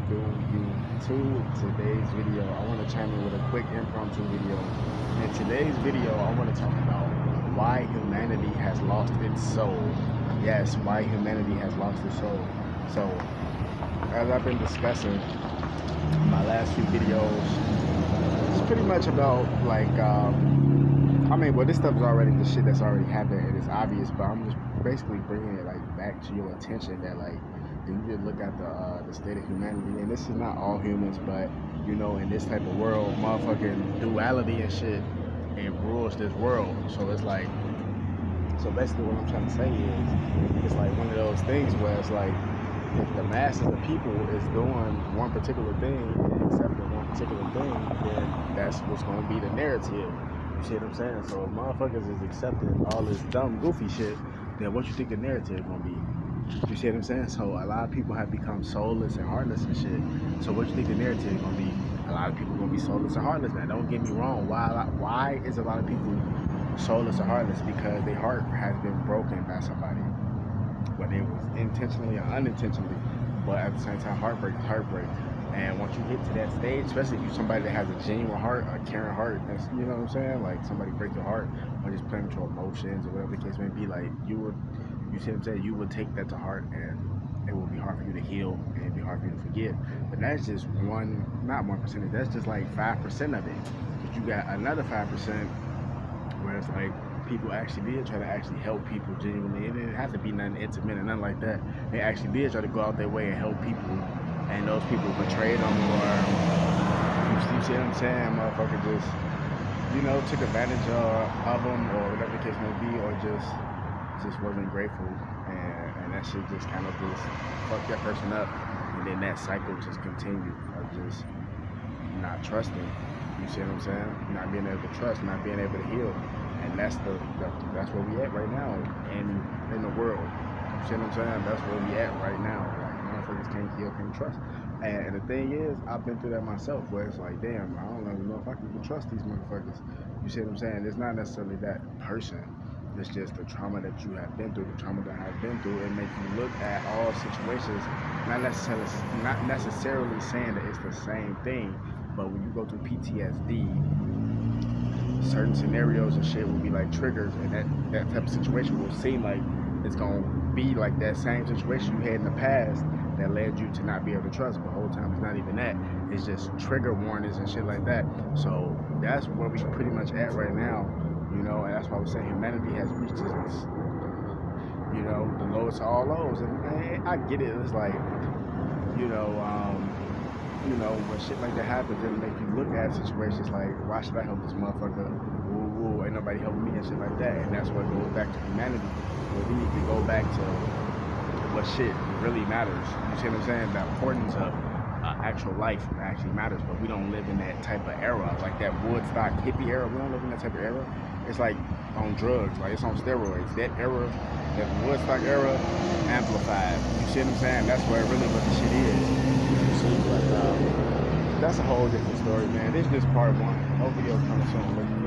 do you to today's video? I want to chime in with a quick impromptu video. In today's video, I want to talk about why humanity has lost its soul. Yes, why humanity has lost its soul. So, as I've been discussing in my last few videos, it's pretty much about like, well, this stuff is already the shit that's already happened and it's obvious, but I'm just basically bringing it like back to your attention that like, you just look at the state of humanity, and this is not all humans, but you know, in this type of world, motherfucking duality and shit, it rules this world. So it's like, so basically what I'm trying to say is, it's like one of those things where it's like, if the masses of people is doing one particular thing and accepting one particular thing, then that's what's going to be the narrative. You see what I'm saying? So if motherfuckers is accepting all this dumb, goofy shit, then what you think the narrative is going to be? You see what I'm saying? So a lot of people have become soulless and heartless and shit. So what you think the narrative is going to be? A lot of people are going to be soulless and heartless. Now, don't get me wrong. Why is a lot of people soulless and heartless? Because their heart has been broken by somebody, whether it was intentionally or unintentionally. But at the same time, heartbreak is heartbreak. And once you get to that stage, especially if you're somebody that has a genuine heart, a caring heart, that's, you know what I'm saying? Like somebody break your heart or just playing with your emotions or whatever the case may be, like you see what I'm saying? You would take that to heart and it will be hard for you to heal and it'd be hard for you to forgive. But that's just not 1%, that's just like 5% of it. But you got another 5% where it's like, people actually did try to actually help people genuinely. It didn't have to be nothing intimate or nothing like that. They actually did try to go out their way and help people, and those people betrayed them, or you see what I'm saying? Motherfucker just, you know, took advantage of them, or whatever the case may be, or just wasn't grateful, and that shit just kind of just fucked that person up, and then that cycle just continued of just not trusting. You see what I'm saying? Not being able to trust, not being able to heal. And that's where we at right now in the world. You see what I'm saying? That's where we at right now. Like, motherfuckers can't heal, can't trust. And the thing is, I've been through that myself, where it's like, damn, I don't even know if I can even trust these motherfuckers. You see what I'm saying? It's not necessarily that person. It's just the trauma that you have been through, the trauma that I've been through. It makes you look at all situations, not necessarily saying that it's the same thing, but when you go through PTSD, certain scenarios and shit will be like triggers, and that type of situation will seem like it's gonna be like that same situation you had in the past that led you to not be able to trust, but the whole time it's not even that. It's just trigger warnings and shit like that. So that's where we pretty much at right now, you know, and that's why I was saying humanity has reached this, you know, the lowest of all lows. And I get it, it's like, you know, when shit like that happens, it'll make you look at situations like, why should I help this motherfucker? Ooh, ain't nobody helping me and shit like that. And that's where it goes back to humanity, where we need to go back to what shit really matters. You see what I'm saying? The importance of actual life actually matters, but we don't live in that type of era, like that Woodstock hippie era. We don't live in that type of era. It's like on drugs, like it's on steroids. That era, that Woodstock era, amplified. You see what I'm saying? That's where really what the shit is. But that's a whole different story, man. This is just part one. Whole video's coming soon.